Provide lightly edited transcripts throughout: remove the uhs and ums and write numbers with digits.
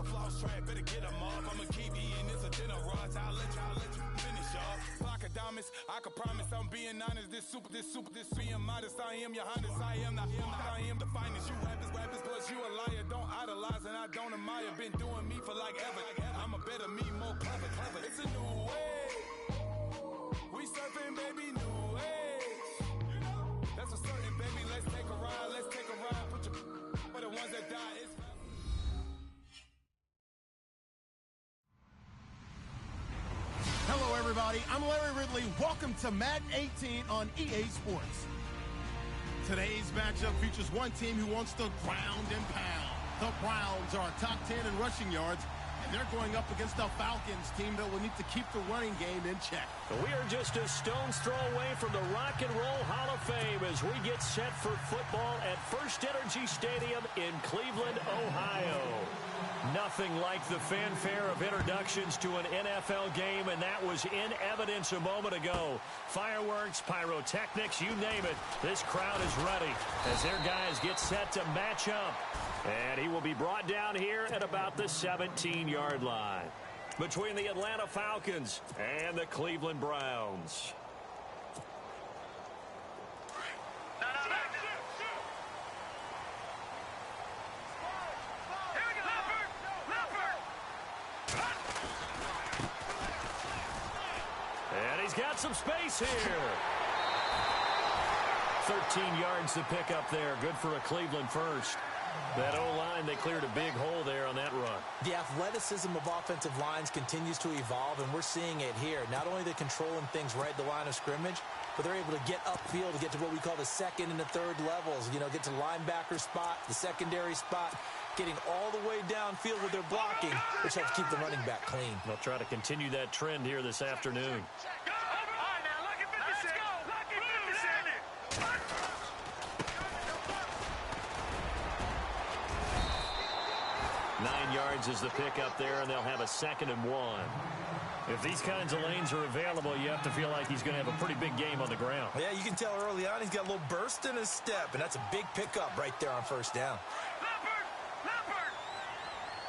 a floss track, better get them off. I'ma keep eating this a dinner rush. I'll let you finish off. Pockadamus, I can promise I'm being honest. This being modest. I am your highness. I am the finest. You rappers, plus you a liar. Don't idolize and I don't admire. Been doing me for like ever. I'm a better me, more clever. It's a new way. We surfing, baby, new age. That's a certain, baby. Let's take a ride. Put your for the ones that die. It's Hello, everybody. I'm Larry Ridley. Welcome to Madden 18 on EA Sports. Today's matchup features one team who wants to ground and pound. The Browns are top 10 in rushing yards, and they're going up against the Falcons team that will need to keep the running game in check. We are just a stone's throw away from the Rock and Roll Hall of Fame as we get set for football at First Energy Stadium in Cleveland, Ohio. Nothing like the fanfare of introductions to an NFL game, and that was in evidence a moment ago. Fireworks, pyrotechnics, you name it. This crowd is ready as their guys get set to match up. And he will be brought down here at about the 17-yard line between the Atlanta Falcons and the Cleveland Browns. And he's got some space here. 13 yards to pick up there. Good for a Cleveland first. That O-line, they cleared a big hole there on that run. The athleticism of offensive lines continues to evolve, and we're seeing it here. Not only are they controlling things right at the line of scrimmage, but they're able to get upfield to get to what we call the second and the third levels. You know, get to the linebacker spot, the secondary spot, getting all the way downfield with their blocking, which helps keep the running back clean. They'll try to continue that trend here this afternoon. 9 yards is the pickup there, and they'll have a 2nd and 1. If these kinds of lanes are available, you have to feel like he's going to have a pretty big game on the ground. Yeah, you can tell early on he's got a little burst in his step, and that's a big pickup right there on first down. Leopard!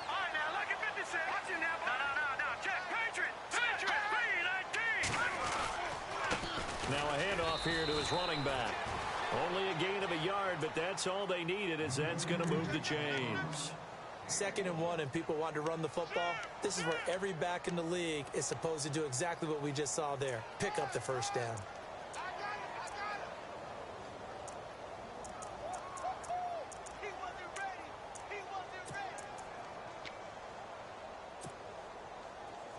All right, now, look at 56. Watch it now. No. Check. Patriot! 3! Now a handoff here to his running back. Only a gain of a yard, but that's all they needed, as that's going to move the chains. 2nd and 1, and people want to run the football. This is where every back in the league is supposed to do exactly what we just saw there. Pick up the first down.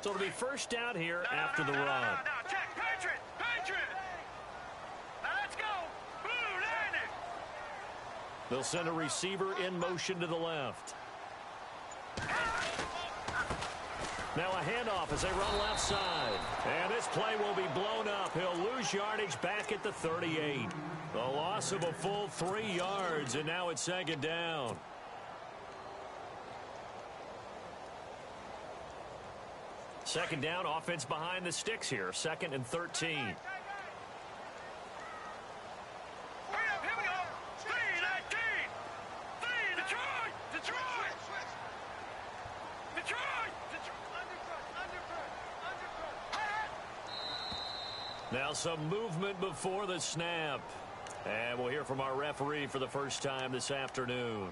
So it'll be first down here after the run. No. Check. Patriot! Now let's go. Blue, land it. They'll send a receiver in motion to the left. Now a handoff as they run left side. And this play will be blown up. He'll lose yardage back at the 38. The loss of a full 3 yards, and now it's 2nd down. Second down, offense behind the sticks here. 2nd and 13. Now some movement before the snap. And we'll hear from our referee for the first time this afternoon.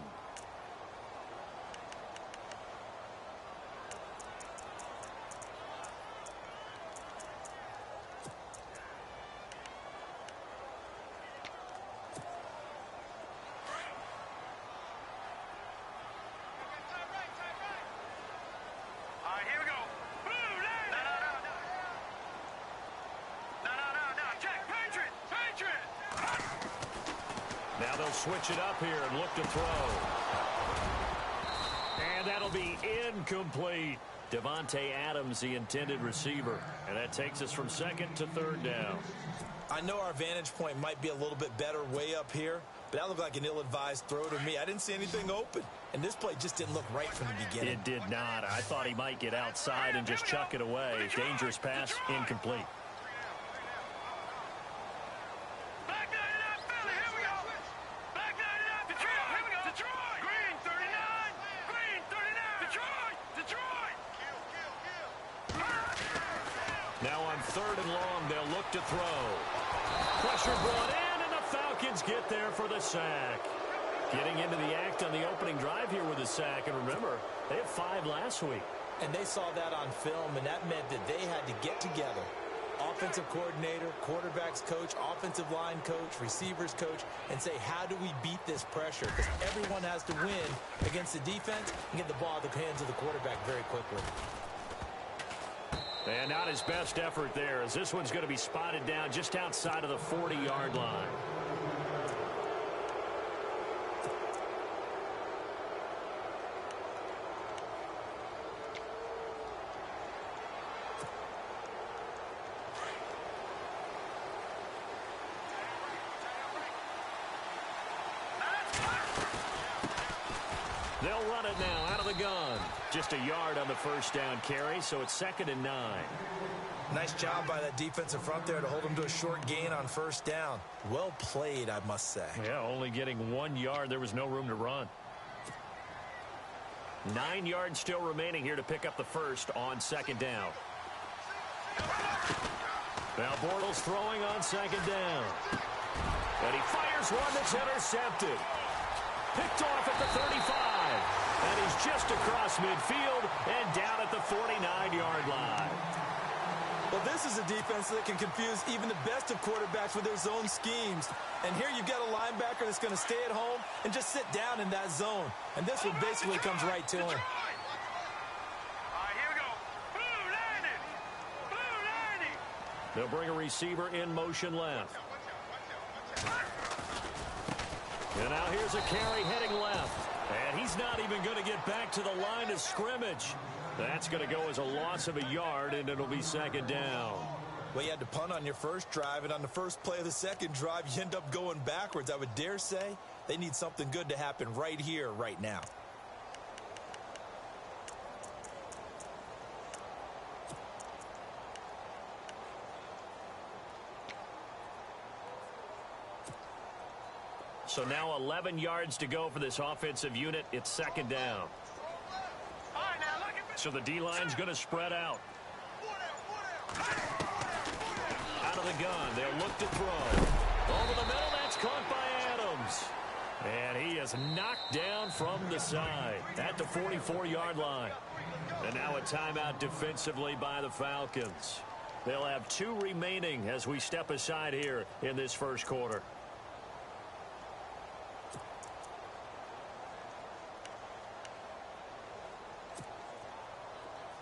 Now they'll switch it up here and look to throw. And that'll be incomplete. Devontae Adams, the intended receiver. And that takes us from 2nd to 3rd down. I know our vantage point might be a little bit better way up here, but that looked like an ill-advised throw to me. I didn't see anything open. And this play just didn't look right from the beginning. It did not. I thought he might get outside and just chuck it away. Dangerous pass, incomplete. Detroit! Green 39! Green 39! Detroit! 3rd and long. They'll look to throw. Pressure brought in, and the Falcons get there for the sack. Getting into the act on the opening drive here with a sack. And remember, they had 5 last week. And they saw that on film, and that meant that they had to get together. Offensive coordinator, quarterbacks coach, offensive line coach, receivers coach, and say, how do we beat this pressure? Because everyone has to win against the defense and get the ball in the hands of the quarterback very quickly. And not his best effort there, as this one's going to be spotted down just outside of the 40-yard line. They'll run it now out of the gun. Just a yard on the first down carry, so it's 2nd and 9. Nice job by that defensive front there to hold them to a short gain on first down. Well played, I must say. Yeah, only getting 1 yard. There was no room to run. 9 yards still remaining here to pick up the first on 2nd down. Now Bortles throwing on 2nd down. And he fires one that's intercepted. Picked off at the 35. And he's just across midfield and down at the 49-yard line. Well, this is a defense that can confuse even the best of quarterbacks with their zone schemes. And here you've got a linebacker that's going to stay at home and just sit down in that zone. And this one basically comes right to him. All right, here we go. Blue landing. Blue landing. They'll bring a receiver in motion left. And now here's a carry heading left. And he's not even going to get back to the line of scrimmage. That's going to go as a loss of a yard, and it'll be 2nd down. Well, you had to punt on your first drive, and on the first play of the second drive, you end up going backwards. I would dare say they need something good to happen right here, right now. So now 11 yards to go for this offensive unit. It's 2nd down. All right, now look at So the D-line's going to spread out. Out of the gun. They'll look to throw. Over the middle. That's caught by Adams. And he is knocked down from the side at the 44-yard line. And now a timeout defensively by the Falcons. They'll have 2 remaining as we step aside here in this first quarter.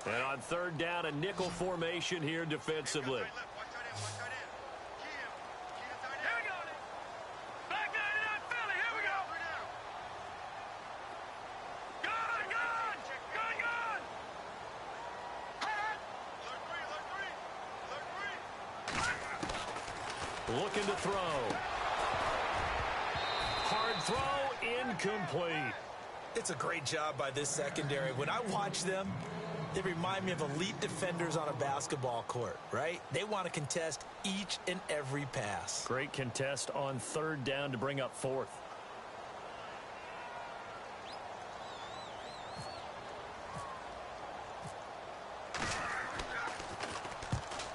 And on 3rd down, a nickel formation here defensively. Looking to throw. Hard throw, incomplete. It's a great job by this secondary. When I watch them, they remind me of elite defenders on a basketball court, right? They want to contest each and every pass. Great contest on 3rd down to bring up 4th.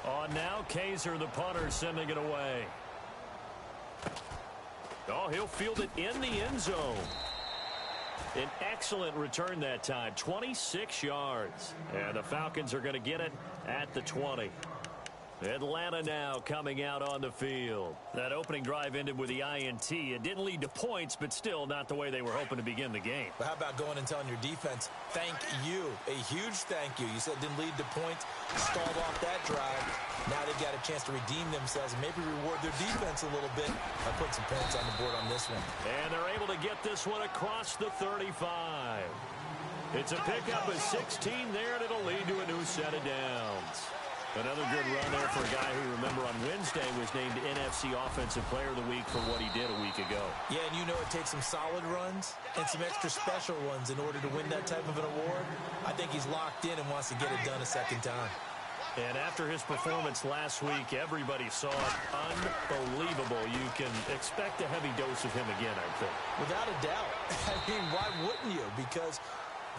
On now, Kaiser, the punter, sending it away. Oh, he'll field it in the end zone. An excellent return that time, 26 yards. And the Falcons are going to get it at the 20. Atlanta now coming out on the field. That opening drive ended with the INT. It didn't lead to points, but still not the way they were hoping to begin the game. But how about going and telling your defense, thank you, a huge thank you. You said it didn't lead to points, stalled off that drive. Now they've got a chance to redeem themselves and maybe reward their defense a little bit by putting some points on the board on this one. And they're able to get this one across the 35. It's a pickup of 16 there, and it'll lead to a new set of downs. Another good run there for a guy who, remember, on Wednesday was named NFC Offensive Player of the Week for what he did a week ago. Yeah, and you know it takes some solid runs and some extra special ones in order to win that type of an award. I think he's locked in and wants to get it done a second time. And after his performance last week, everybody saw it. Unbelievable. You can expect a heavy dose of him again, I think. Without a doubt. I mean, why wouldn't you? Because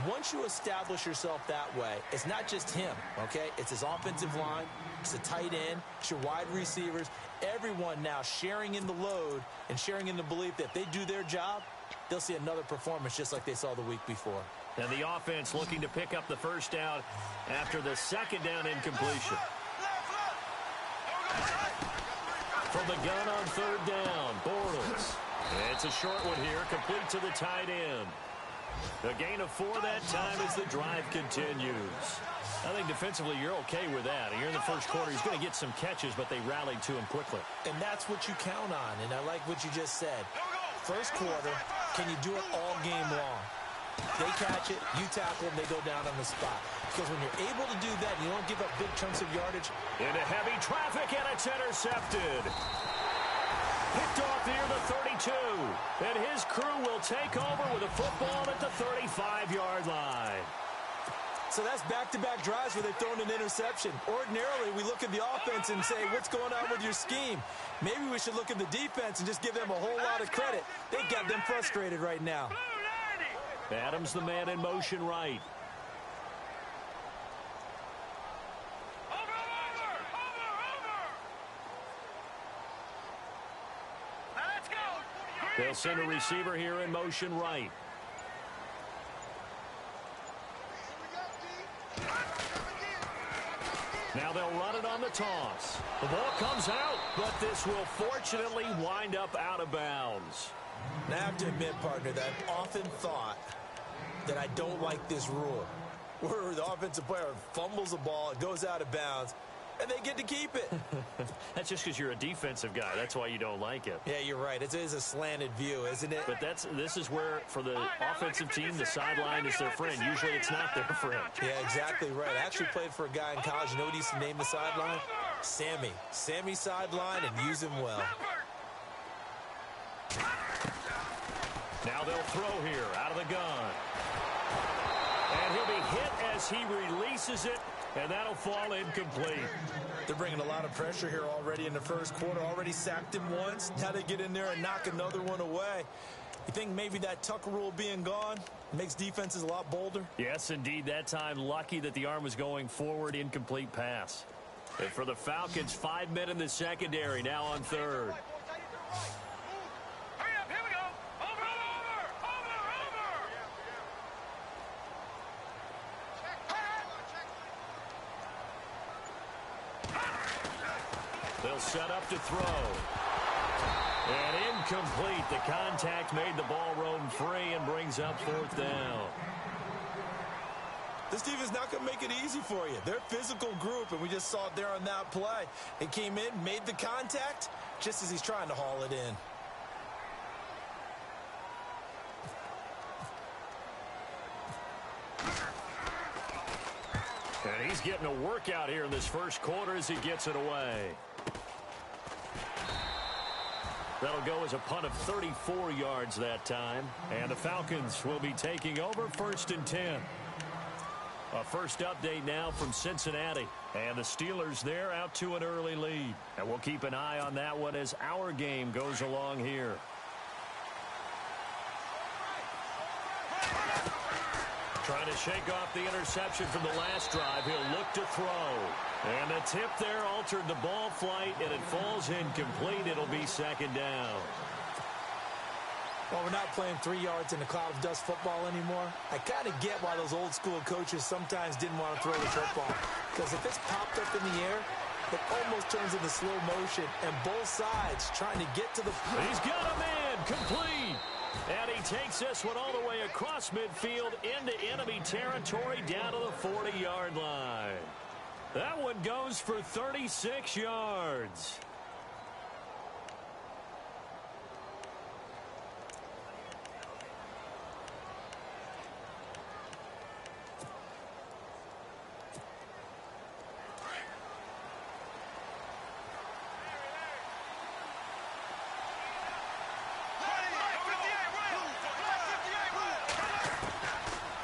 Once you establish yourself that way, it's not just him, okay? It's his offensive line, it's the tight end, it's your wide receivers, everyone now sharing in the load and sharing in the belief that if they do their job, they'll see another performance just like they saw the week before. And the offense looking to pick up the first down after the second down incompletion. From the gun on third down, Bortles. It's a short one here, complete to the tight end. A gain of 4 that time as the drive continues. I think defensively you're okay with that. You're in the first quarter. He's going to get some catches, but they rallied to him quickly. And that's what you count on, and I like what you just said. First quarter, can you do it all game long? They catch it, you tackle them, they go down on the spot. Because when you're able to do that, you don't give up big chunks of yardage. Into heavy traffic, and it's intercepted. Picked off near the 32. And his crew will take over with a football at the 35-yard line. So that's back-to-back drives where they've thrown an interception. Ordinarily, we look at the offense and say, what's going on with your scheme? Maybe we should look at the defense and just give them a whole lot of credit. They've got them frustrated right now. Adams, the man in motion right. They'll send a receiver here in motion right. Now they'll run it on the toss. The ball comes out, but this will fortunately wind up out of bounds. Now, I have to admit, partner, that I've often thought that I don't like this rule, where the offensive player fumbles the ball, it goes out of bounds, and they get to keep it. That's just because you're a defensive guy. That's why you don't like it. Yeah, you're right. It is a slanted view, isn't it? But this is where, for the offensive team, the sideline is their friend. Usually it's not their friend. Yeah, exactly right. I actually played for a guy in college. You know what he used to name the sideline? Sammy. Sammy sideline, and use him well. Now they'll throw here out of the gun. And he'll be hit as he releases it, and that'll fall incomplete. They're bringing a lot of pressure here already in the first quarter. Already sacked him once. Now they get in there and knock another one away. You think maybe that Tucker rule being gone makes defenses a lot bolder? Yes, indeed. That time, lucky that the arm was going forward. Incomplete pass. And for the Falcons, 5 men in the secondary, now on third. They'll set up to throw. And incomplete. The contact made the ball roam free and brings up fourth down. This defense is not going to make it easy for you. They're a physical group, and we just saw it there on that play. It came in, made the contact, just as he's trying to haul it in. And he's getting a workout here in this first quarter as he gets it away. That'll go as a punt of 34 yards that time. And the Falcons will be taking over 1st and 10. A first update now from Cincinnati. And the Steelers there out to an early lead. And we'll keep an eye on that one as our game goes along here. Trying to shake off the interception from the last drive. He'll look to throw. And the tip there altered the ball flight, and it falls incomplete. It'll be second down. Well, we're not playing 3 yards in a cloud of dust football anymore. I kind of get why those old school coaches sometimes didn't want to throw the football. Because if it's popped up in the air, it almost turns into slow motion, and both sides trying to get to the... He's got a man, complete. And he takes this one all the way across midfield into enemy territory down to the 40-yard line. That one goes for 36 yards.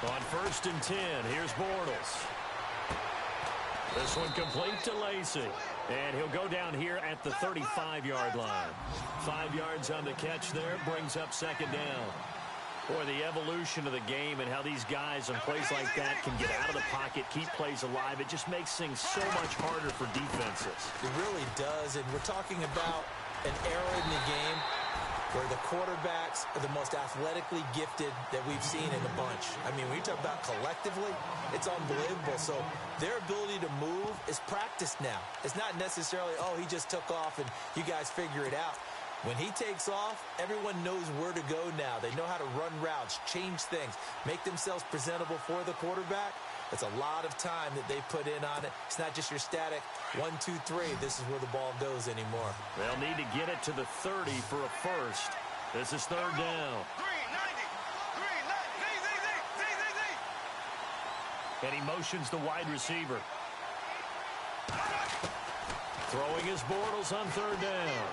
On 1st and 10, here's Bortles. This one complete to Lacey. And he'll go down here at the 35-yard line. 5 yards on the catch there, brings up second down. Boy, the evolution of the game and how these guys on plays like that can get out of the pocket, keep plays alive, it just makes things so much harder for defenses. It really does, and we're talking about an era in the game where the quarterbacks are the most athletically gifted that we've seen in a bunch. I mean, when you talk about collectively, it's unbelievable. So their ability to move is practiced now. It's not necessarily, oh, he just took off and you guys figure it out. When he takes off, everyone knows where to go now. They know how to run routes, change things, make themselves presentable for the quarterback. It's a lot of time that they put in on it. It's not just your static 1, 2, 3. This is where the ball goes anymore. They'll need to get it to the 30 for a first. This is third down. And he motions the wide receiver. Throwing his Bortles on third down.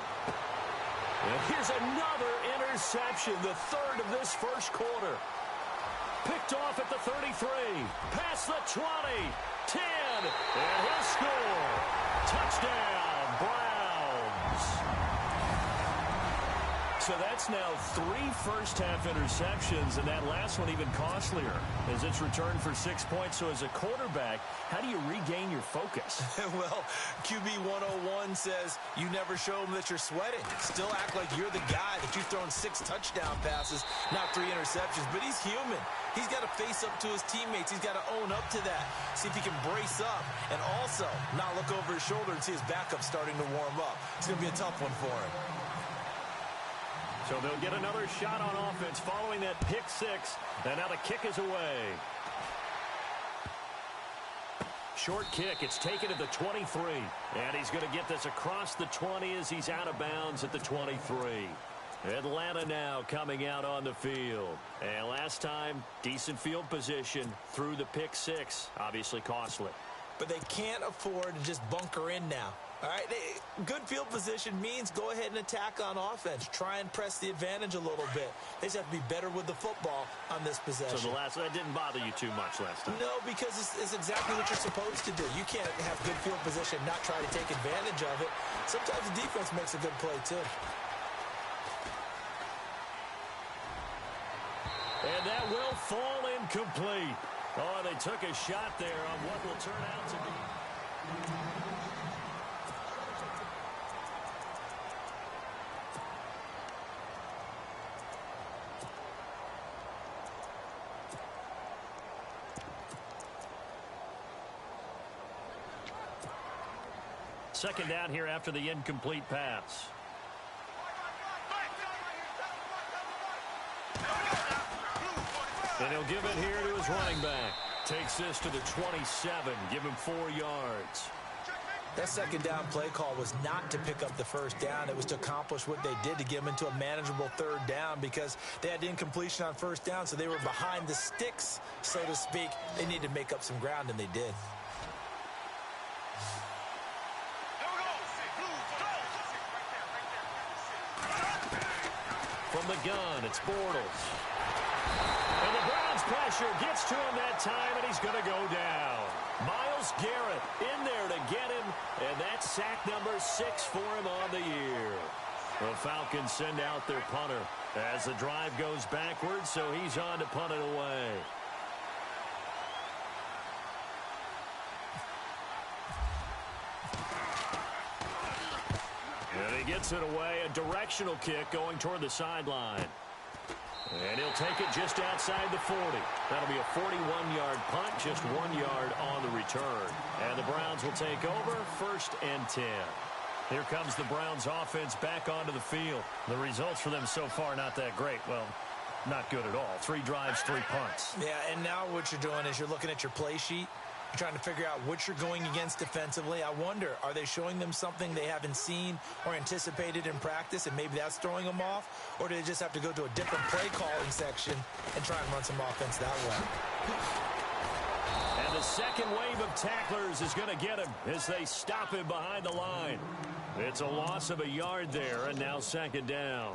And here's another interception, the third of this first quarter. Picked off at the 33, past the 20, 10, and he'll score. Touchdown, Browns. So that's now 3 first-half interceptions, and that last one even costlier as it's returned for 6 points. So as a quarterback, how do you regain your focus? Well, QB 101 says you never show them that you're sweating. Still act like you're the guy that you've thrown 6 touchdown passes, not 3 interceptions. But he's human. He's got to face up to his teammates. He's got to own up to that. See if he can brace up and also not look over his shoulder and see his backup starting to warm up. It's going to be a tough one for him. So they'll get another shot on offense following that pick 6. And now the kick is away. Short kick. It's taken at the 23. And he's going to get this across the 20 as he's out of bounds at the 23. Atlanta now coming out on the field. And last time, decent field position through the pick 6. Obviously costly. But they can't afford to just bunker in now. All right, good field position means go ahead and attack on offense. Try and press the advantage a little bit. They just have to be better with the football on this possession. So that didn't bother you too much last time? No, because it's exactly what you're supposed to do. You can't have good field position and not try to take advantage of it. Sometimes the defense makes a good play, too. And that will fall incomplete. Oh, they took a shot there on what will turn out to be. Second down here after the incomplete pass. And he'll give it here to his running back. Takes this to the 27. Give him 4 yards. That second down play call was not to pick up the first down. It was to accomplish what they did, to get them into a manageable third down, because they had incompletion on first down, so they were behind the sticks, so to speak. They needed to make up some ground, and they did. From the gun, it's Bortles. And the Browns pressure gets to him that time, and he's going to go down. Myles Garrett in there to get him, and that's sack number 6 for him on the year. The Falcons send out their punter as the drive goes backwards, so he's on to punt it away. And he gets it away, a directional kick going toward the sideline. And he'll take it just outside the 40. That'll be a 41-yard punt, just 1 yard on the return. And the Browns will take over, 1st and 10. Here comes the Browns offense back onto the field. The results for them so far not that great. Well, not good at all. 3 drives, 3 punts. Yeah, and now what you're doing is you're looking at your play sheet. You're trying to figure out what you're going against defensively. I wonder, are they showing them something they haven't seen or anticipated in practice, and maybe that's throwing them off? Or do they just have to go to a different play calling section and try and run some offense that way? And the second wave of tacklers is going to get him as they stop him behind the line. It's a loss of a yard there, and now second down.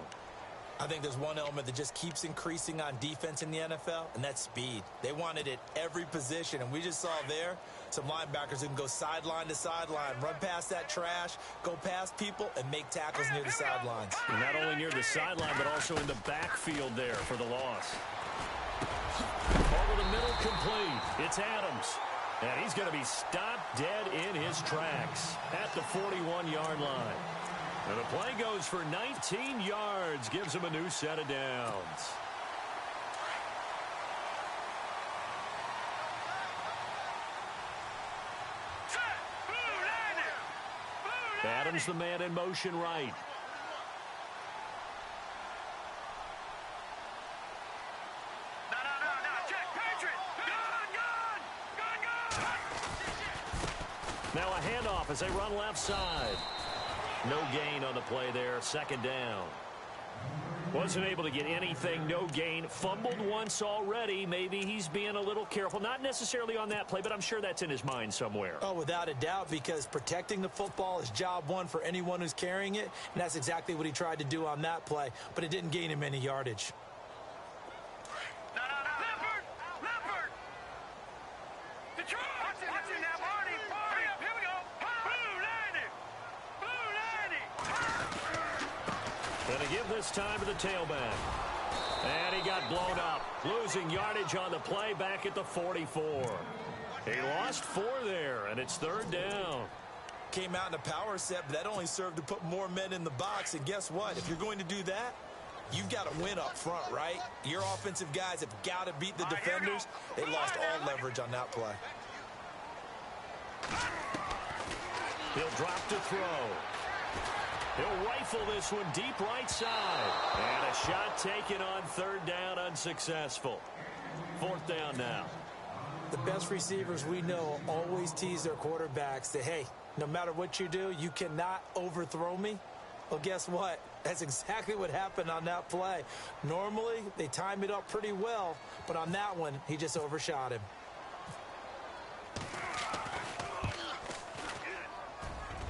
I think there's one element that just keeps increasing on defense in the NFL, and that's speed. They want it at every position, and we just saw there some linebackers who can go sideline to sideline, run past that trash, go past people, and make tackles near the sidelines. And not only near the sideline, but also in the backfield there for the loss. Over the middle, complete. It's Adams. And he's going to be stopped dead in his tracks at the 41-yard line. And the play goes for 19 yards, gives him a new set of downs. Adams, the man in motion right. Now a handoff as they run left side. No gain on the play there, second down. Wasn't able to get anything, no gain. Fumbled once already. Maybe he's being a little careful. Not necessarily on that play, but I'm sure that's in his mind somewhere. Oh, without a doubt, because protecting the football is job one for anyone who's carrying it, and that's exactly what he tried to do on that play, but it didn't gain him any yardage. Gonna give this time to the tailback. And he got blown up. Losing yardage on the play back at the 44. He lost 4 there, and it's third down. Came out in a power set, but that only served to put more men in the box. And guess what? If you're going to do that, you've got to win up front, right? Your offensive guys have got to beat the defenders. They lost all leverage on that play. He'll drop to throw. He'll rifle this one deep right side. And a shot taken on third down, unsuccessful. Fourth down now. The best receivers we know always tease their quarterbacks that, hey, no matter what you do, you cannot overthrow me. Well, guess what? That's exactly what happened on that play. Normally, they time it up pretty well, but on that one, he just overshot him.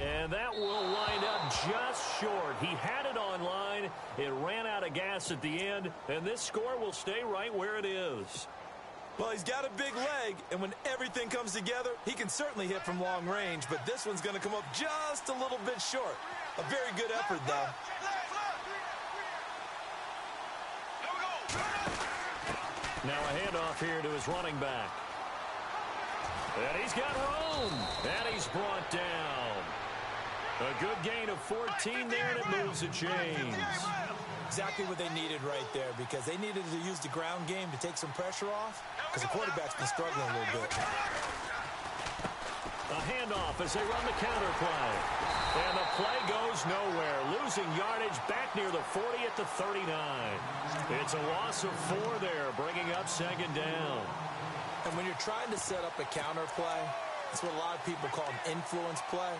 And that will wind up just short. He had it on line. It ran out of gas at the end, and this score will stay right where it is. Well, he's got a big leg, and when everything comes together, he can certainly hit from long range, but this one's going to come up just a little bit short. A very good effort, though. Now a handoff here to his running back. And he's got room. And he's brought down. A good gain of 14 there, and it moves the chains. Exactly what they needed right there, because they needed to use the ground game to take some pressure off, because the quarterback's been struggling a little bit. A handoff as they run the counter play. And the play goes nowhere. Losing yardage back near the 40 at the 39. It's a loss of 4 there, bringing up second down. And when you're trying to set up a counter play, that's what a lot of people call an influence play.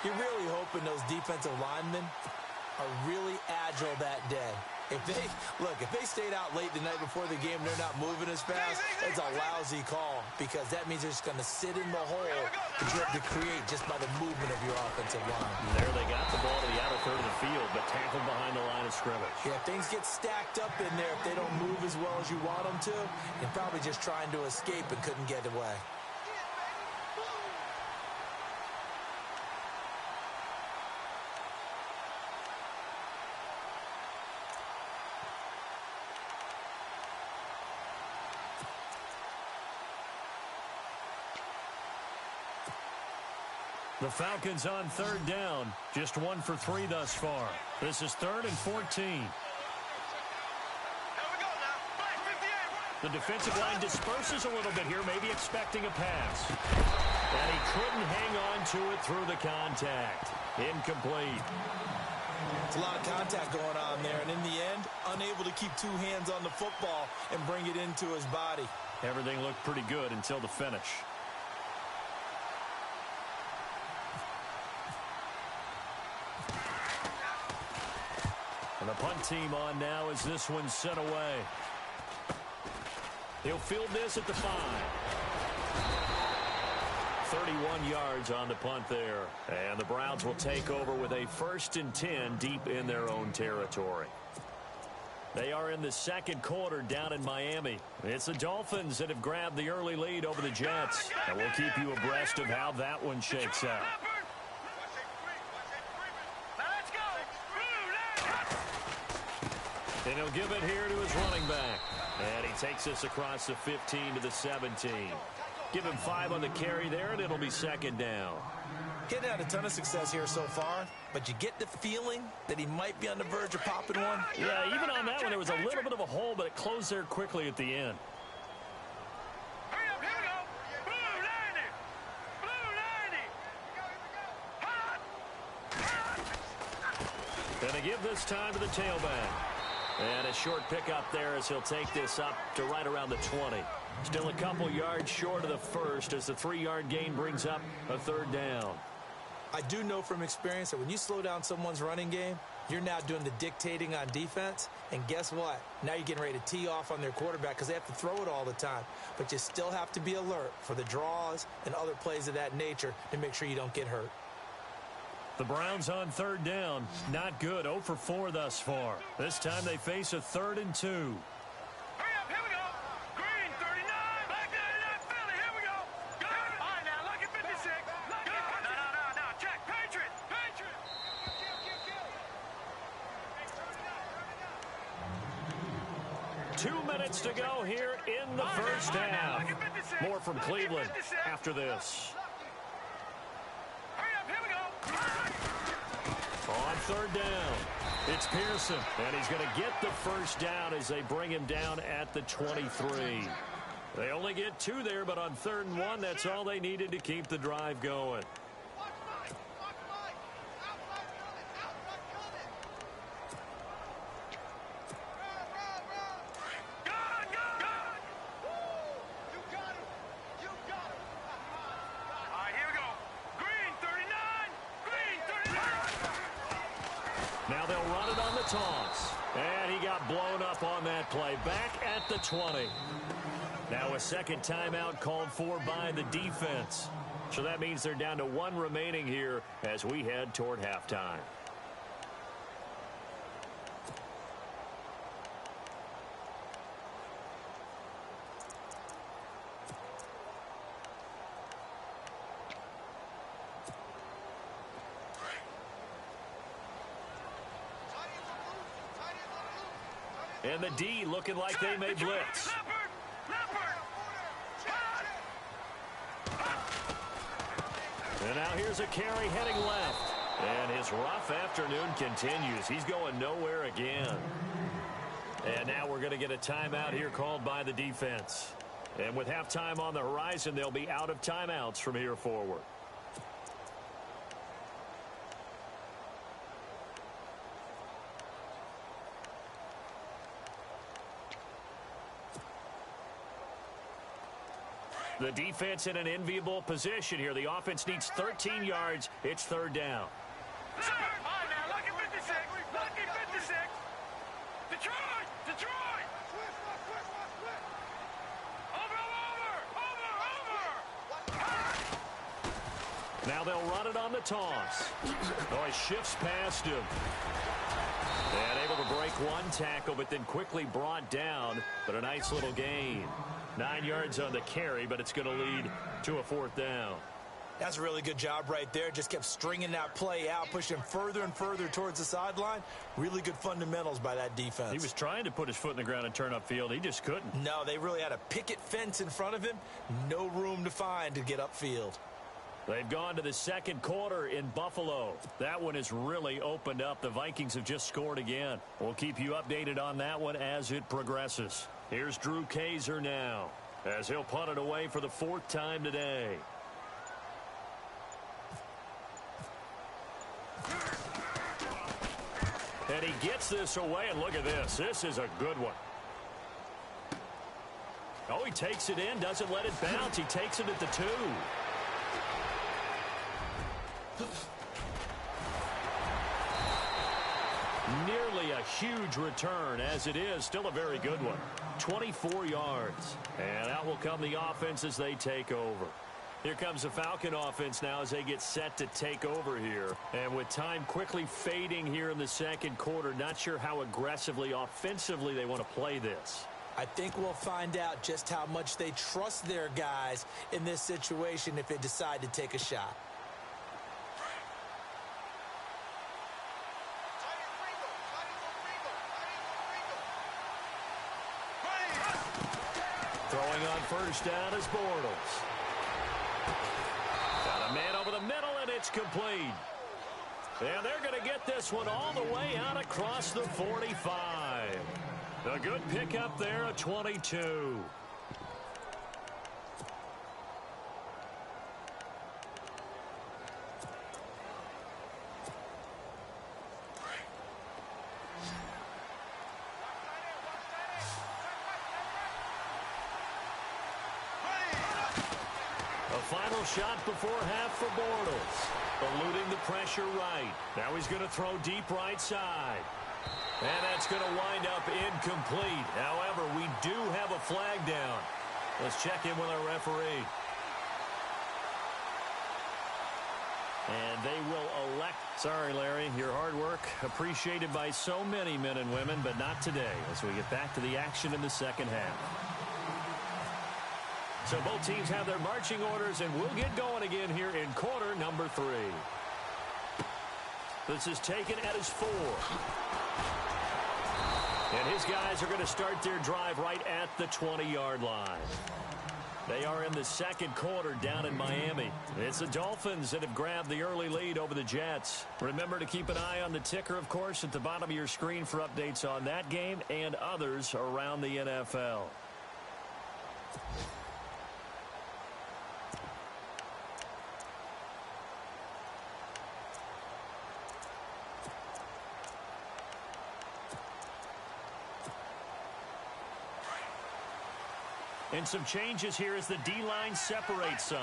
You're really hoping those defensive linemen are really agile that day. If they stayed out late the night before the game, they're not moving as fast, it's a lousy call, because that means they're just going to sit in the hole that you have to create just by the movement of your offensive line. There they got the ball to the outer third of the field, but tackled behind the line of scrimmage. Yeah, if things get stacked up in there, if they don't move as well as you want them to, you're probably just trying to escape and couldn't get away. The Falcons on third down. Just 1 for 3 thus far. This is 3rd and 14. The defensive line disperses a little bit here, maybe expecting a pass. And he couldn't hang on to it through the contact. Incomplete. It's a lot of contact going on there, and in the end, unable to keep 2 hands on the football and bring it into his body. Everything looked pretty good until the finish. And the punt team on now as this one's sent away. He'll field this at the 5. 31 yards on the punt there. And the Browns will take over with a 1st and 10 deep in their own territory. They are in the second quarter down in Miami. It's the Dolphins that have grabbed the early lead over the Jets. And we'll keep you abreast of how that one shakes out. And he'll give it here to his running back. And he takes this across the 15 to the 17. Give him 5 on the carry there, and it'll be second down. Getting had a ton of success here so far, but you get the feeling that he might be on the verge of popping one. Yeah, even on that one, there was a little bit of a hole, but it closed there quickly at the end. Hurry up, here we go. Blue 90. Blue 90. And they give this time to the tailback. And a short pickup there as he'll take this up to right around the 20. Still a couple yards short of the first as the 3-yard gain brings up a third down. I do know from experience that when you slow down someone's running game, you're now doing the dictating on defense. And guess what? Now you're getting ready to tee off on their quarterback because they have to throw it all the time. But you still have to be alert for the draws and other plays of that nature to make sure you don't get hurt. The Browns on third down. Not good. 0 for 4 thus far. This time they face a 3rd and 2. Hurry up, here we go. Green 39. Black 99 Philly, here we go. Go. All right, now, lucky 56. Lucky. No. Check. Patriot. 2 minutes to go here in the first half. More from Cleveland after this. Hurry up, here we go. On third down, it's Pearson, and he's going to get the first down as they bring him down at the 23. They only get 2 there, but on 3rd and 1, that's all they needed to keep the drive going. Now they'll run it on the toss. And he got blown up on that play. Back at the 20. Now a second timeout called for by the defense. So that means they're down to 1 remaining here as we head toward halftime. And the D looking like they may blitz. And now here's a carry heading left. And his rough afternoon continues. He's going nowhere again. And now we're going to get a timeout here called by the defense. And with halftime on the horizon, they'll be out of timeouts from here forward. The defense in an enviable position here. The offense needs 13 yards. It's 3rd down. All right, now, lucky 56. Lucky 56. Detroit. Over. Now they'll run it on the toss. Oh, he shifts past him. And able to break 1 tackle, but then quickly brought down. But a nice little gain. 9 yards on the carry, but it's going to lead to a 4th down. That's a really good job right there. Just kept stringing that play out, pushing him further and further towards the sideline. Really good fundamentals by that defense. He was trying to put his foot in the ground and turn upfield. He just couldn't. No, they really had a picket fence in front of him. No room to find to get upfield. They've gone to the second quarter in Buffalo. That one has really opened up. The Vikings have just scored again. We'll keep you updated on that one as it progresses. Here's Drew Kaiser now as he'll punt it away for the 4th time today. And he gets this away, and look at this. This is a good one. Oh, he takes it in, doesn't let it bounce. He takes it at the 2. Nearly a huge return, as it is still a very good one. 24 yards. And out will come the offense as they take over. Here comes the Falcon offense now as they get set to take over here. And with time quickly fading here in the second quarter, not sure how aggressively, offensively they want to play this. I think we'll find out just how much they trust their guys in this situation if they decide to take a shot. Throwing on first down is Bortles. Got a man over the middle, and it's complete. And they're going to get this one all the way out across the 45. A good pickup there, a 22. Final shot before half for Bortles. Eluding the pressure right. Now he's going to throw deep right side. And that's going to wind up incomplete. However, we do have a flag down. Let's check in with our referee. And they will elect. Sorry, Larry, your hard work appreciated by so many men and women, but not today as we get back to the action in the second half. So both teams have their marching orders, and we'll get going again here in quarter number 3. This is taken at his 4. And his guys are going to start their drive right at the 20-yard line. They are in the second quarter down in Miami. It's the Dolphins that have grabbed the early lead over the Jets. Remember to keep an eye on the ticker, of course, at the bottom of your screen for updates on that game and others around the NFL. And some changes here as the D-line separates some.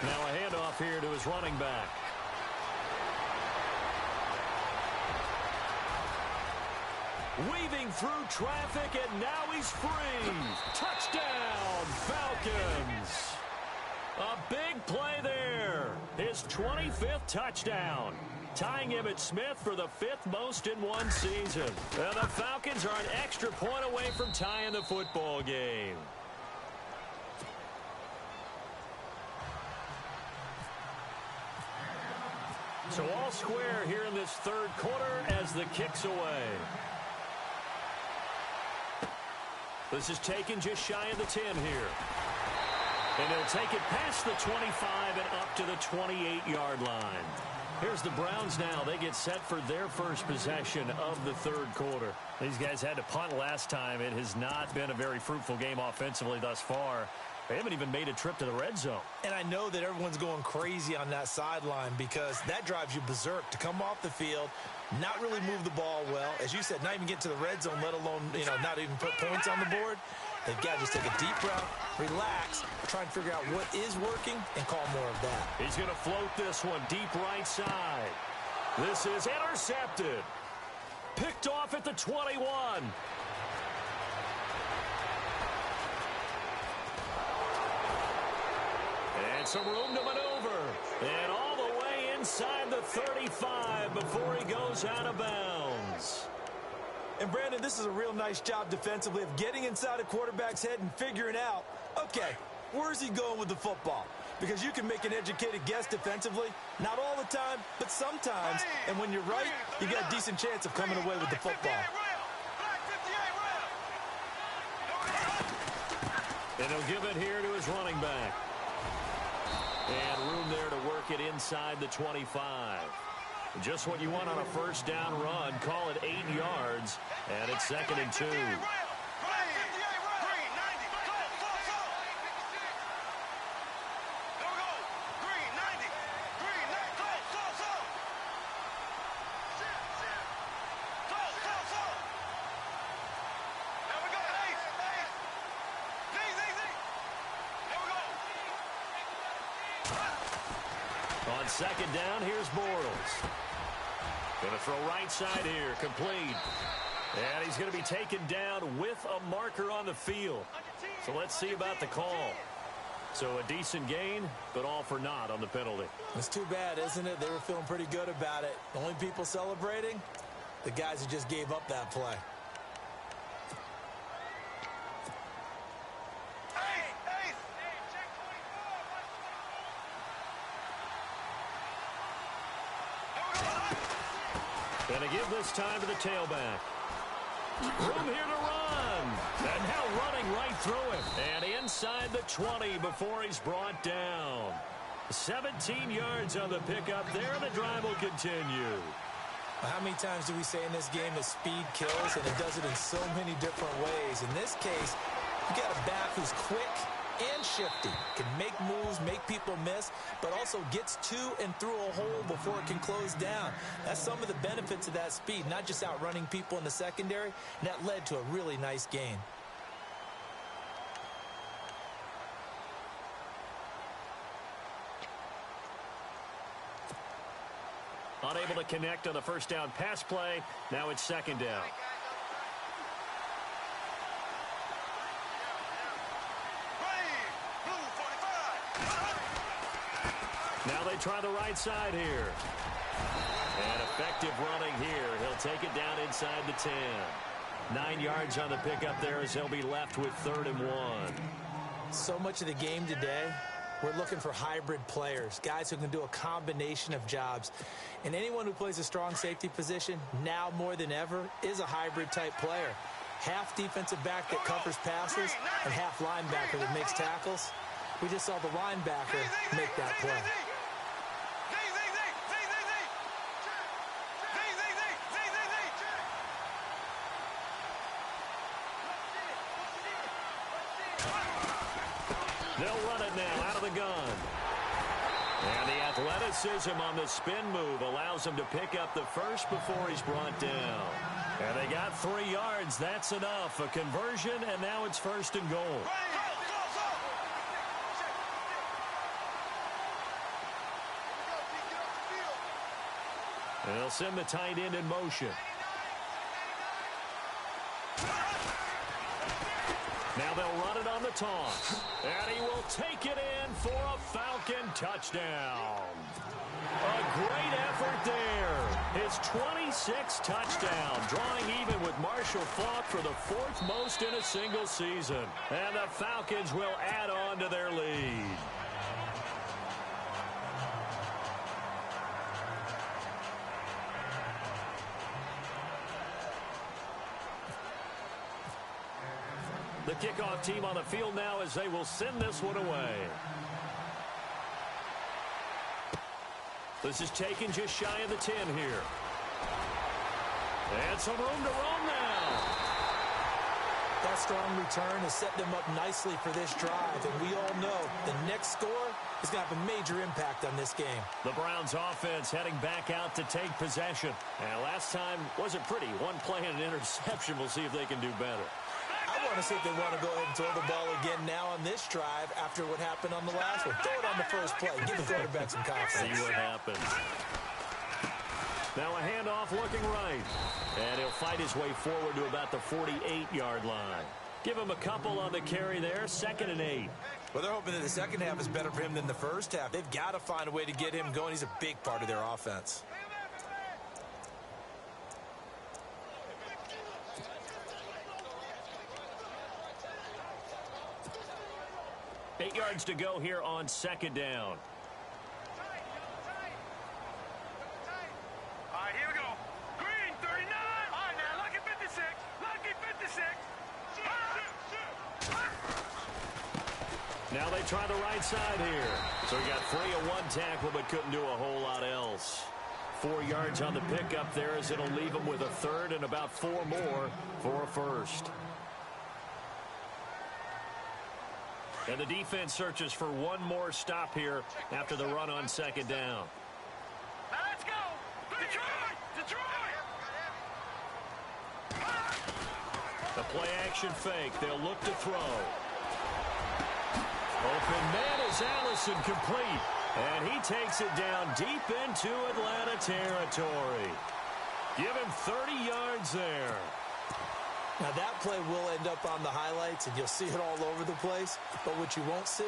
Now a handoff here to his running back. Weaving through traffic, and now he's free. Touchdown, Falcons. A big play there. His 25th touchdown. Tying Emmitt Smith for the 5th most in one season. And the Falcons are an extra point away from tying the football game. So all square here in this third quarter as the kick's away. This is taken just shy of the 10 here. And they'll take it past the 25 and up to the 28-yard line. Here's the Browns now. They get set for their first possession of the third quarter. These guys had to punt last time. It has not been a very fruitful game offensively thus far. They haven't even made a trip to the red zone. And I know that everyone's going crazy on that sideline because that drives you berserk to come off the field, not really move the ball well. As you said, not even get to the red zone, let alone, not even put points on the board. They've got to just take a deep breath, relax, try and figure out what is working, and call more of that. He's going to float this one deep right side. This is intercepted. Picked off at the 21. And some room to maneuver. And all the way inside the 35 before he goes out of bounds. And, Brandon, this is a real nice job defensively of getting inside a quarterback's head and figuring out, okay, where's he going with the football? Because you can make an educated guess defensively, not all the time, but sometimes. And when you're right, you got a decent chance of coming away with the football. And he'll give it here to his running back. And room there to work it inside the 25. Just what you want on a first down run. Call it 8 yards. And it's 2nd and 2. On 2nd down, here's Bortles. Going to throw right side here, complete. And he's going to be taken down with a marker on the field. So let's see about the call. So a decent gain, but all for naught on the penalty. It's too bad, isn't it? They were feeling pretty good about it. The only people celebrating, the guys who just gave up that play. Going to give this time to the tailback. Room here to run. And now running right through him. And inside the 20 before he's brought down. 17 yards on the pickup there. The drive will continue. How many times do we say in this game that speed kills, and it does it in so many different ways? In this case, you got a back who's quick and shifty, can make moves, make people miss, but also gets to and through a hole before it can close down. That's some of the benefits of that speed, not just outrunning people in the secondary, and that led to a really nice gain. Unable to connect on the first down pass play. Now it's second down. Now they try the right side here. And effective running here. He'll take it down inside the 10. 9 yards on the pickup there as they'll be left with 3rd and 1. So much of the game today, we're looking for hybrid players, guys who can do a combination of jobs. And anyone who plays a strong safety position, now more than ever, is a hybrid type player. Half defensive back that covers passes and half linebacker that makes tackles. We just saw the linebacker make that play. They'll run it now out of the gun. And the athleticism on the spin move allows him to pick up the first before he's brought down. And they got 3 yards. That's enough. A conversion, and now it's 1st and goal. And they'll send the tight end in motion. Now they'll run it on the toss. And he will take it in for a Falcon touchdown. A great effort there. His 26th touchdown, drawing even with Marshall Faulk for the 4th most in a single season. And the Falcons will add on to their lead. The kickoff team on the field now as they will send this one away. This is taken just shy of the 10 here. And some room to roam now. That strong return has set them up nicely for this drive, and we all know the next score is going to have a major impact on this game. The Browns offense heading back out to take possession. And last time wasn't pretty. One play and an interception. We'll see if they can do better. I want to see if they want to go ahead and throw the ball again now on this drive after what happened on the last one. Throw it on the first play. Give the quarterback some confidence. See what happens. Now a handoff looking right. And he'll fight his way forward to about the 48-yard line. Give him a couple on the carry there. 2nd and 8. Well, they're hoping that the second half is better for him than the first half. They've got to find a way to get him going. He's a big part of their offense. Eight yards to go here on 2nd down. All right, here we go. Green, 39. All right, now, lucky 56. Lucky 56. Now they try the right side here. So he got 3 of 1 tackle, but couldn't do a whole lot else. 4 yards on the pickup there as it'll leave him with a 3rd and about 4 more for a 1st. And the defense searches for one more stop here after the run on 2nd down. Now let's go. Detroit! Detroit! The play action fake. They'll look to throw. Open man is Allison, complete. And he takes it down deep into Atlanta territory. Give him 30 yards there. Now, that play will end up on the highlights, and you'll see it all over the place. But what you won't see,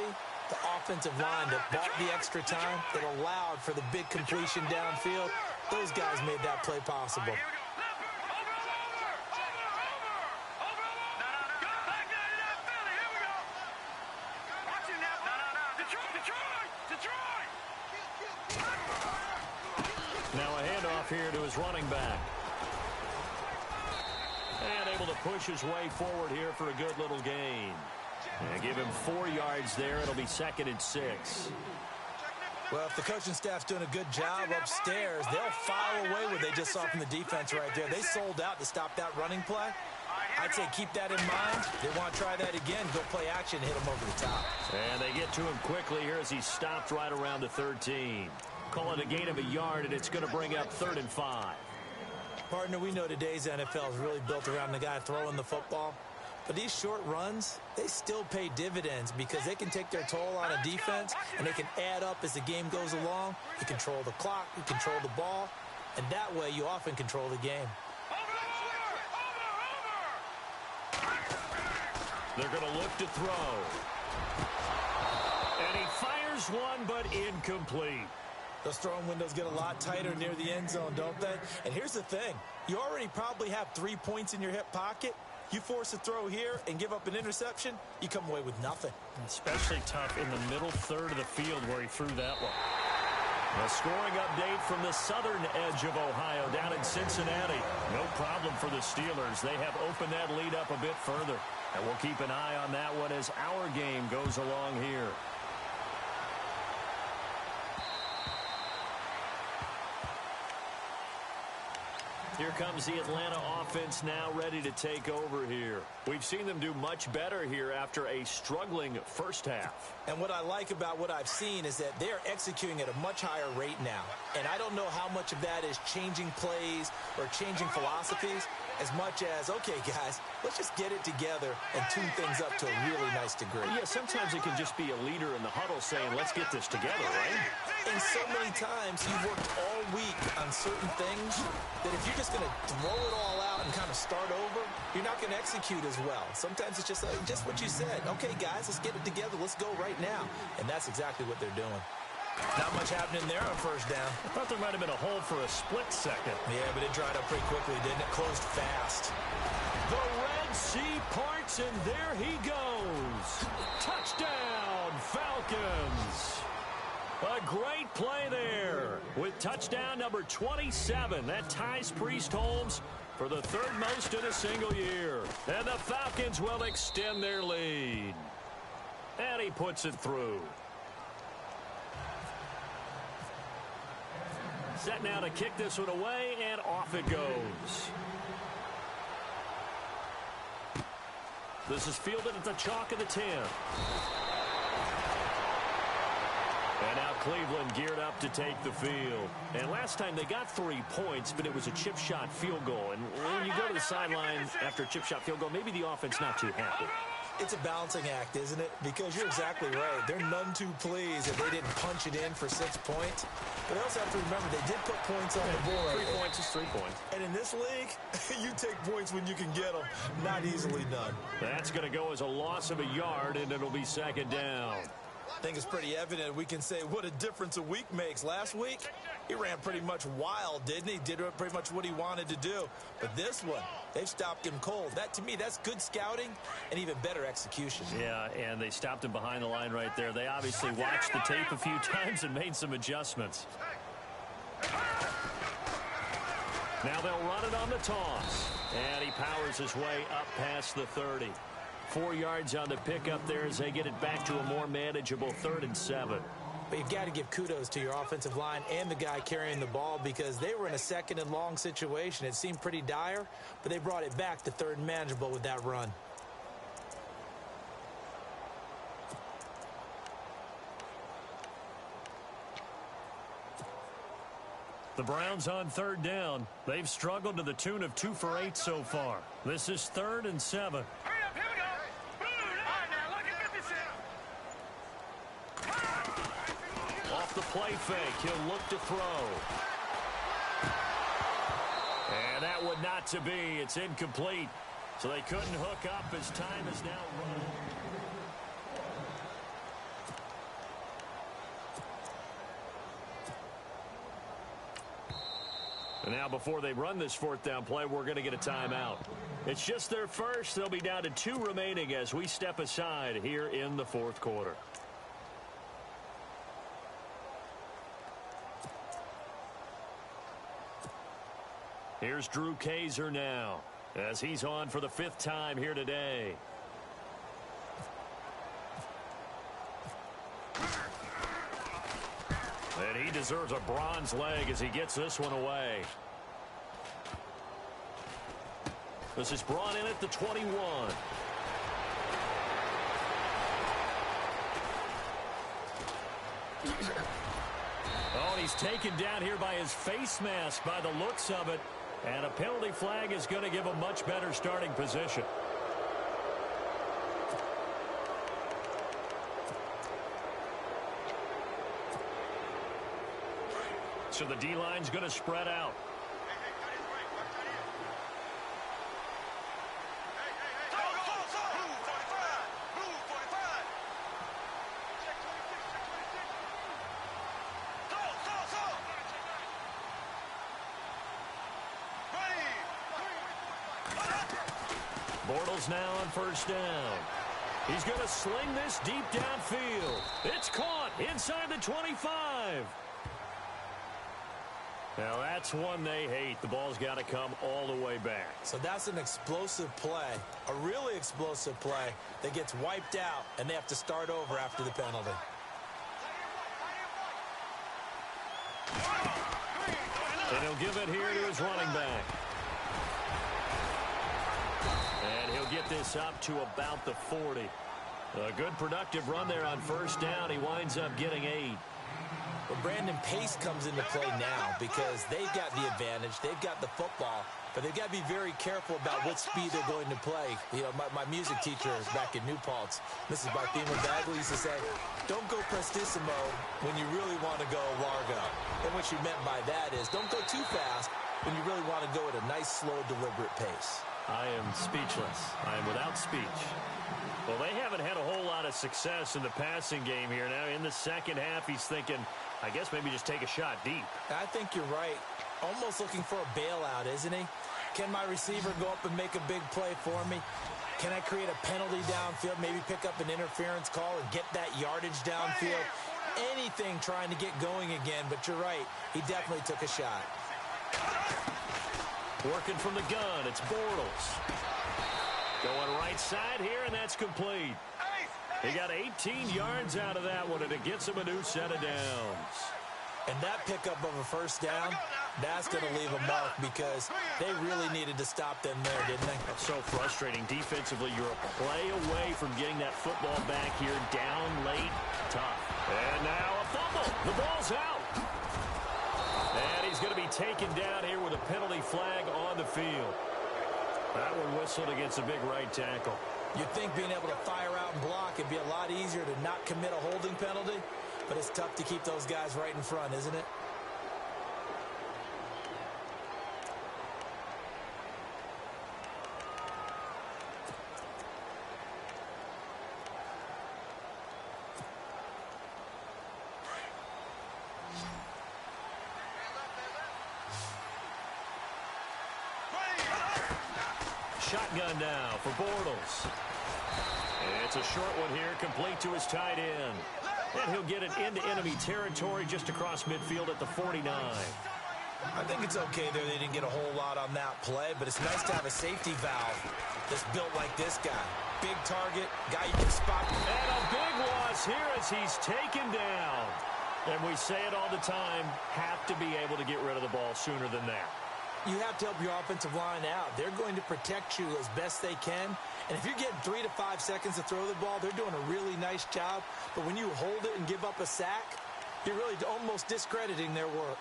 the offensive line that bought the extra time, that allowed for the big completion downfield, those guys made that play possible. Now a handoff here to his running back. And able to push his way forward here for a good little gain. And give him 4 yards there. It'll be 2nd and 6. Well, if the coaching staff's doing a good job upstairs, they'll file away what they just saw from the defense right there. They sold out to stop that running play. I'd say keep that in mind. They want to try that again, go play action, hit him over the top. And they get to him quickly here as he stopped right around the 13. Call it a gain of a yard, and it's going to bring up 3rd and 5. Partner, we know today's NFL is really built around the guy throwing the football. But these short runs, they still pay dividends because they can take their toll on a defense, and they can add up as the game goes along. You control the clock, you control the ball, and that way you often control the game. They're going to look to throw. And he fires one, but incomplete. Those throwing windows get a lot tighter near the end zone, don't they? And here's the thing. You already probably have 3 points in your hip pocket. You force a throw here and give up an interception, you come away with nothing. Especially tough in the middle third of the field where he threw that one. A scoring update from the southern edge of Ohio down in Cincinnati. No problem for the Steelers. They have opened that lead up a bit further. And we'll keep an eye on that one as our game goes along here. Here comes the Atlanta offense now ready to take over here. We've seen them do much better here after a struggling first half. And what I like about what I've seen is that they're executing at a much higher rate now. And I don't know how much of that is changing plays or changing philosophies as much as, okay, guys, let's just get it together and tune things up to a really nice degree. Yeah, sometimes it can just be a leader in the huddle saying, let's get this together, right? And so many times you've worked all week on certain things that if you're just going to throw it all out and kind of start over, you're not going to execute as well. Sometimes it's just what you said. Okay, guys, let's get it together. Let's go right now. And that's exactly what they're doing. Not much happening there on first down. I thought there might have been a hold for a split second. Yeah, but it dried up pretty quickly, didn't it? Closed fast. The Red Sea parts, and there he goes. Touchdown, Falcons. A great play there with touchdown number 27. That ties Priest Holmes for the 3rd most in a single year. And the Falcons will extend their lead. And he puts it through. Set now to kick this one away, and off it goes. This is fielded at the chalk of the 10. And now Cleveland geared up to take the field. And last time they got 3 points, but it was a chip shot field goal. And when you go to the sideline after a chip shot field goal, maybe the offense not too happy. It's a balancing act, isn't it? Because you're exactly right. They're none too pleased that they didn't punch it in for 6 points. But they also have to remember they did put points on the board. 3 points is 3 points. And in this league, you take points when you can get them. Not easily done. That's going to go as a loss of a yard, and it'll be 2nd down. I think it's pretty evident we can say what a difference a week makes. Last week, he ran pretty much wild, didn't he? Did pretty much what he wanted to do. But this one, they've stopped him cold. That, to me, that's good scouting and even better execution. Yeah, and they stopped him behind the line right there. They obviously watched the tape a few times and made some adjustments. Now they'll run it on the toss. And he powers his way up past the 30. 4 yards on the pickup there as they get it back to a more manageable 3rd and 7. But you've got to give kudos to your offensive line and the guy carrying the ball because they were in a 2nd and long situation. It seemed pretty dire, but they brought it back to 3rd and manageable with that run. The Browns on 3rd down. They've struggled to the tune of 2 for 8 so far. This is 3rd and 7. Off the play fake, he'll look to throw. And that would not to be. It's incomplete. So they couldn't hook up as time is now run. And now before they run this fourth down play, we're going to get a timeout. It's just their first. They'll be down to 2 remaining as we step aside here in the fourth quarter. Here's Drew Kaiser now as he's on for the 5th time here today. And he deserves a bronze leg as he gets this one away. This is brought in at the 21. Oh, and he's taken down here by his face mask by the looks of it. And a penalty flag is going to give a much better starting position. So the D-line's going to spread out. Bortles now on first down. He's going to sling this deep downfield. It's caught inside the 25. Now, that's one they hate. The ball's got to come all the way back. So that's an explosive play, a really explosive play that gets wiped out, and they have to start over after the penalty. And he'll give it here to his running back. And he'll get this up to about the 40. A good productive run there on first down. He winds up getting 8. Well, Brandon, pace comes into play now because they've got the advantage. They've got the football, but they've got to be very careful about what speed they're going to play. You know, my music teacher back in New Paltz, Mrs. Barthema Bagley, used to say, don't go prestissimo when you really want to go largo. And what she meant by that is don't go too fast when you really want to go at a nice, slow, deliberate pace. I am speechless. I am without speech. Well, they haven't had a whole lot of success in the passing game here. Now, in the second half, he's thinking, I guess maybe just take a shot deep. I think you're right. Almost looking for a bailout, isn't he? Can my receiver go up and make a big play for me? Can I create a penalty downfield, maybe pick up an interference call and get that yardage downfield? Anything trying to get going again, but you're right. He definitely took a shot. Working from the gun, it's Bortles. Going right side here, and that's complete. He got 18 yards out of that one, and it gets him a new set of downs. And that pickup of a first down, that's going to leave a mark because they really needed to stop them there, didn't they? That's so frustrating. Defensively, you're a play away from getting that football back here, down late, tough. And now a fumble. The ball's out. And he's going to be taken down here with a penalty flag on the field. That one whistled against a big right tackle. You'd think being able to fire out and block would be a lot easier to not commit a holding penalty, but it's tough to keep those guys right in front, isn't it? Shotgun now for Bortles. It's a short one here, complete to his tight end. And he'll get it into enemy territory just across midfield at the 49. I think it's okay there. They didn't get a whole lot on that play, but it's nice to have a safety valve that's built like this guy. Big target, guy you can spot. And a big loss here as he's taken down. And we say it all the time, have to be able to get rid of the ball sooner than that. You have to help your offensive line out. They're going to protect you as best they can. And if you're getting 3 to 5 seconds to throw the ball, they're doing a really nice job. But when you hold it and give up a sack, you're really almost discrediting their work.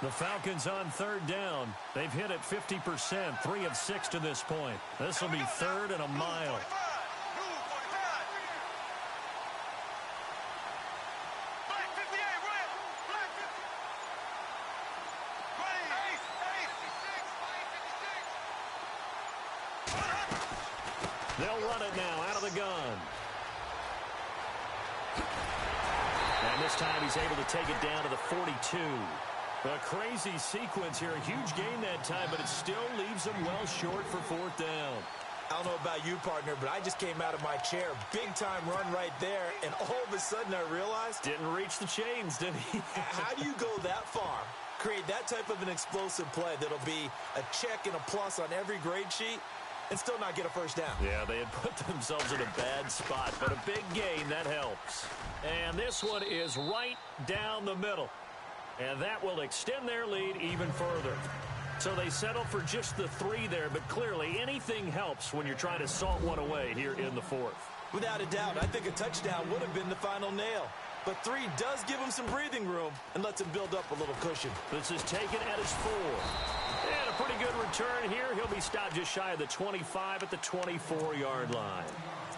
The Falcons on third down. They've hit it 50%, 3 of 6 to this point. This will be third and a mile. They'll run it now out of the gun. And this time he's able to take it down to the 42. A crazy sequence here. A huge gain that time, but it still leaves him well short for fourth down. I don't know about you, partner, but I just came out of my chair. Big-time run right there, and all of a sudden I realized... Didn't reach the chains, did he? How do you go that far? Create that type of an explosive play that'll be a check and a plus on every grade sheet and still not get a first down. Yeah, they had put themselves in a bad spot, but a big gain, that helps. And this one is right down the middle. And that will extend their lead even further. So they settle for just the 3 there, but clearly anything helps when you're trying to salt one away here in the fourth. Without a doubt, I think a touchdown would have been the final nail. But 3 does give him some breathing room and lets him build up a little cushion. This is taken at his 4. And a pretty good return here. He'll be stopped just shy of the 25 at the 24-yard line.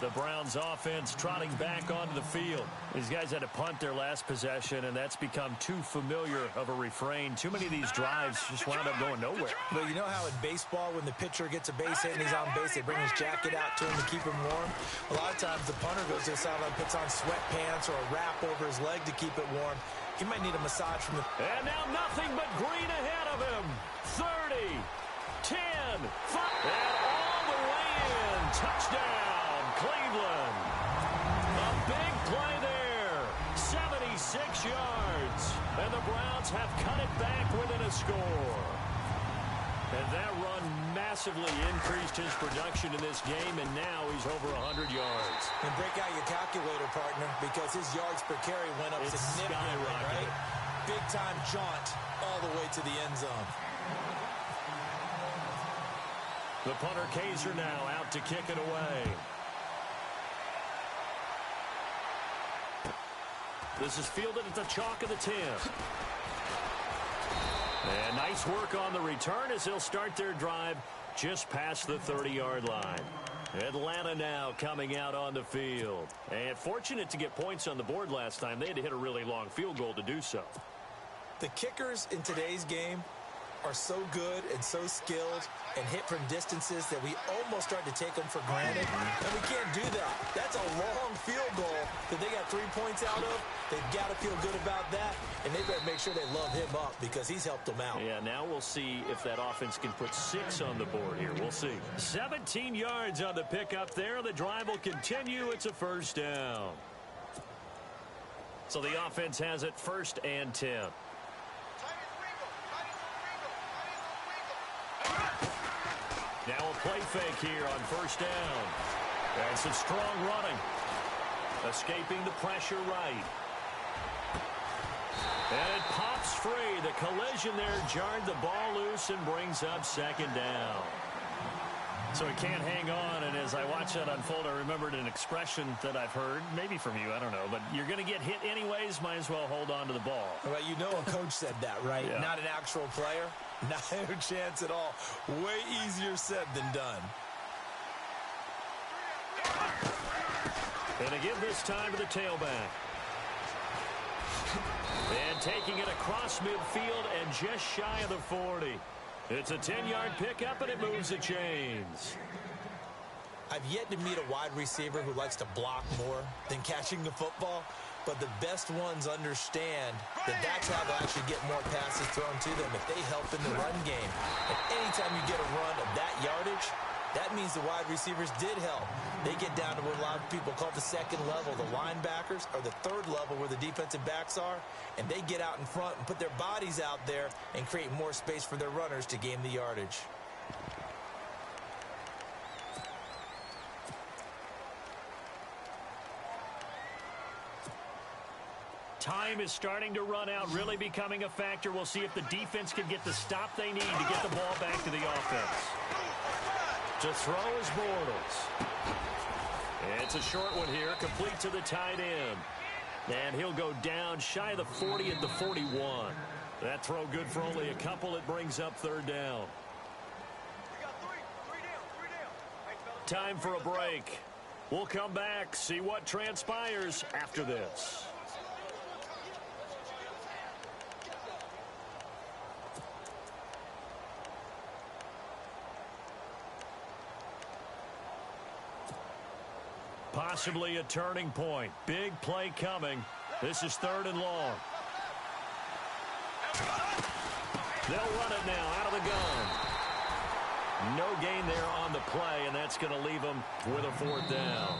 The Browns offense trotting back onto the field. These guys had to punt their last possession, and that's become too familiar of a refrain. Too many of these drives just wound up going nowhere. But you know how in baseball, when the pitcher gets a base hit and he's on base, they bring his jacket out to him to keep him warm? A lot of times the punter goes to the sideline, puts on sweatpants or a wrap over his leg to keep it warm. He might need a massage from the... And now nothing but green ahead of him. 30, 10, 5, and all the way in. Touchdown. Cleveland. A big play there. 76 yards. And the Browns have cut it back within a score. And that run massively increased his production in this game, and now he's over 100 yards. And break out your calculator, partner, because his yards per carry went up significantly, right? Big-time jaunt all the way to the end zone. The punter Kaiser now out to kick it away. This is fielded at the chalk of the 10. And nice work on the return as they'll start their drive just past the 30-yard line. Atlanta now coming out on the field. And fortunate to get points on the board last time. They had to hit a really long field goal to do so. The kickers in today's game are so good and so skilled and hit from distances that we almost start to take them for granted. And we can't do that. That's a long field goal that they got 3 points out of. They've got to feel good about that, and they better make sure they love him up because he's helped them out. Yeah, now we'll see if that offense can put 6 on the board here. We'll see. 17 yards on the pickup there. The drive will continue. It's a first down. So the offense has it 1st and 10. Now a play fake here on 1st down. And some strong running. Escaping the pressure right. And it pops free. The collision there jarred the ball loose and brings up 2nd down. So he can't hang on, and as I watch that unfold, I remembered an expression that I've heard, maybe from you, I don't know, but you're going to get hit anyways, might as well hold on to the ball. Well, you know a coach said that, right? Yeah. Not an actual player. Not a chance at all. Way easier said than done. And to give this time to the tailback. And taking it across midfield and just shy of the 40. It's a 10-yard pickup, and it moves the chains. I've yet to meet a wide receiver who likes to block more than catching the football, but the best ones understand that that's how they'll actually get more passes thrown to them if they help in the run game. And anytime you get a run of that yardage, that means the wide receivers did help. They get down to what a lot of people call the 2nd level, the linebackers, or the 3rd level where the defensive backs are, and they get out in front and put their bodies out there and create more space for their runners to gain the yardage. Time is starting to run out, really becoming a factor. We'll see if the defense can get the stop they need to get the ball back to the offense. To throw is Bortles. It's a short one here, complete to the tight end. And he'll go down shy of the 40 at the 41. That throw good for only a couple. It brings up 3rd down. Time for a break. We'll come back, see what transpires after this. Possibly a turning point. Big play coming. This is 3rd and long. They'll run it now out of the gun. No gain there on the play, and that's going to leave them with a 4th down.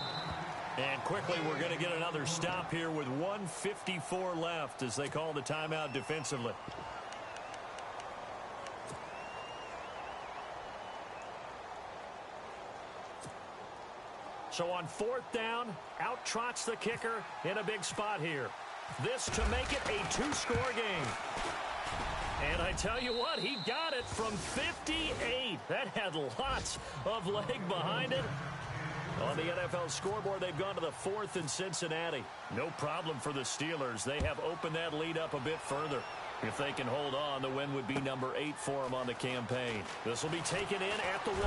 And quickly, we're going to get another stop here with 1:54 left as they call the timeout defensively. So on 4th down, out trots the kicker in a big spot here. This to make it a 2-score game. And I tell you what, he got it from 58. That had lots of leg behind it. On the NFL scoreboard, they've gone to the 4th in Cincinnati. No problem for the Steelers. They have opened that lead up a bit further. If they can hold on, the win would be number 8 for them on the campaign. This will be taken in at the 1.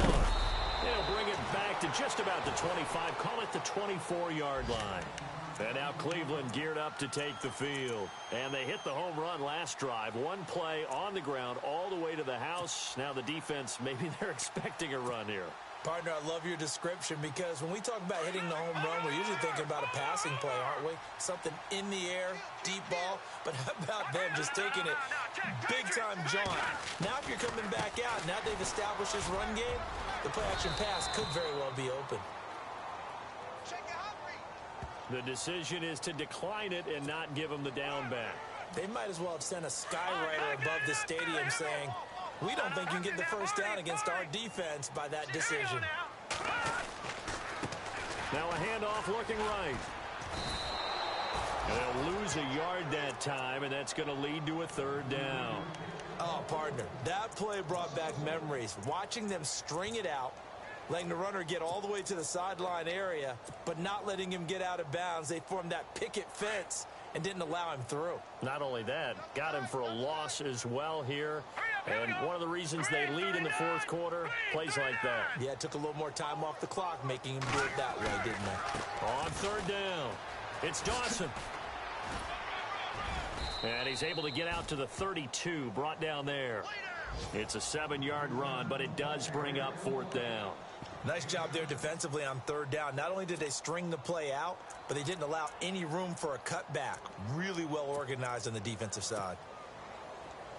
They'll bring it back to just about the 25. Call it the 24-yard line. And now Cleveland geared up to take the field. And they hit the home run last drive. One play on the ground all the way to the house. Now the defense, maybe they're expecting a run here. Partner, I love your description because when we talk about hitting the home run, we're usually thinking about a passing play, aren't we? Something in the air, deep ball. But how about them just taking it big-time jaunt? Now if you're coming back out, now they've established this run game, the play-action pass could very well be open. The decision is to decline it and not give them the down back. They might as well have sent a skywriter above the stadium saying, we don't think you can get the first down against our defense by that decision. Now a handoff looking right. And they'll lose a yard that time, and that's going to lead to a 3rd down. Oh, partner, that play brought back memories. Watching them string it out, letting the runner get all the way to the sideline area, but not letting him get out of bounds. They formed that picket fence and didn't allow him through. Not only that, got him for a loss as well here. And one of the reasons they lead in the 4th quarter, plays like that. Yeah, it took a little more time off the clock, making him do it that way, didn't they? On 3rd down, it's Dawson. And he's able to get out to the 32, brought down there. It's a 7-yard run, but it does bring up 4th down. Nice job there defensively on 3rd down. Not only did they string the play out, but they didn't allow any room for a cutback. Really well organized on the defensive side.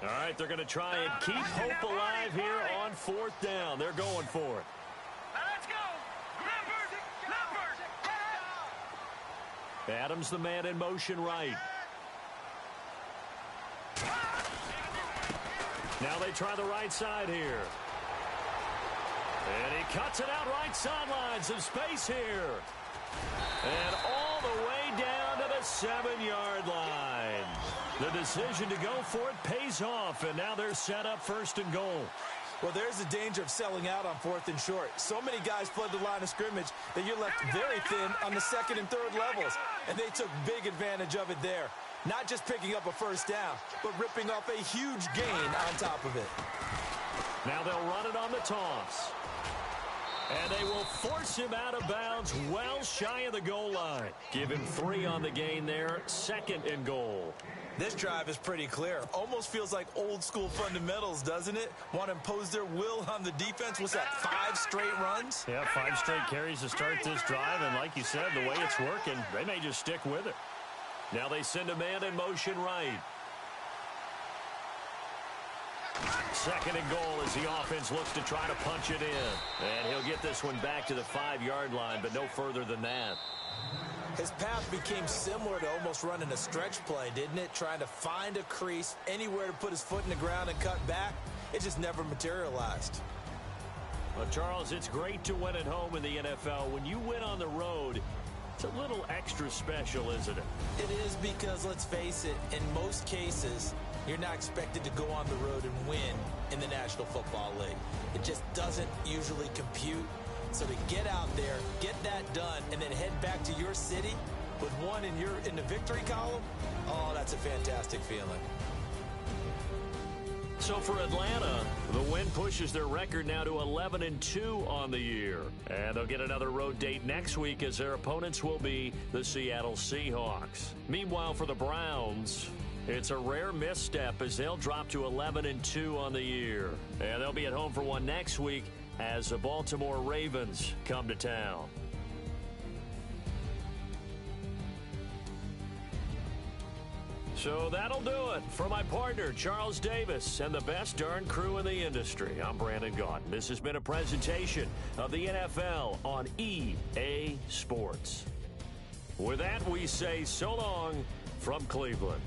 All right, they're going to try and keep hope alive here on 4th down. They're going for it. Let's go. Numbers. Adams, the man in motion right. Now they try the right side here. And he cuts it out right sideline. Some space here. And all the way down to the 7-yard line. The decision to go for it pays off, and now they're set up 1st and goal. Well, there's the danger of selling out on 4th and short. So many guys flood the line of scrimmage that you're left very thin on the 2nd and 3rd levels. And they took big advantage of it there. Not just picking up a 1st down, but ripping off a huge gain on top of it. Now they'll run it on the toss. And they will force him out of bounds well shy of the goal line. Give him 3 on the gain there, 2nd and goal. This drive is pretty clear. Almost feels like old school fundamentals, doesn't it? Want to impose their will on the defense. What's that, 5 straight runs? Yeah, 5 straight carries to start this drive. And like you said, the way it's working, they may just stick with it. Now they send a man in motion right. 2nd and goal as the offense looks to try to punch it in. And he'll get this one back to the 5-yard line, but no further than that. His path became similar to almost running a stretch play, didn't it? Trying to find a crease, anywhere to put his foot in the ground and cut back. It just never materialized. Well, Charles, it's great to win at home in the NFL. When you win on the road, it's a little extra special, isn't it? It is because, let's face it, in most cases, you're not expected to go on the road and win in the National Football League. It just doesn't usually compute. So to get out there, get that done, and then head back to your city with one in the victory column, oh, that's a fantastic feeling. So for Atlanta, the win pushes their record now to 11-2 on the year. And they'll get another road date next week as their opponents will be the Seattle Seahawks. Meanwhile, for the Browns, it's a rare misstep as they'll drop to 11-2 on the year. And they'll be at home for one next week as the Baltimore Ravens come to town. So that'll do it. For my partner, Charles Davis, and the best darn crew in the industry, I'm Brandon Gaudin. This has been a presentation of the NFL on EA Sports. With that, we say so long from Cleveland.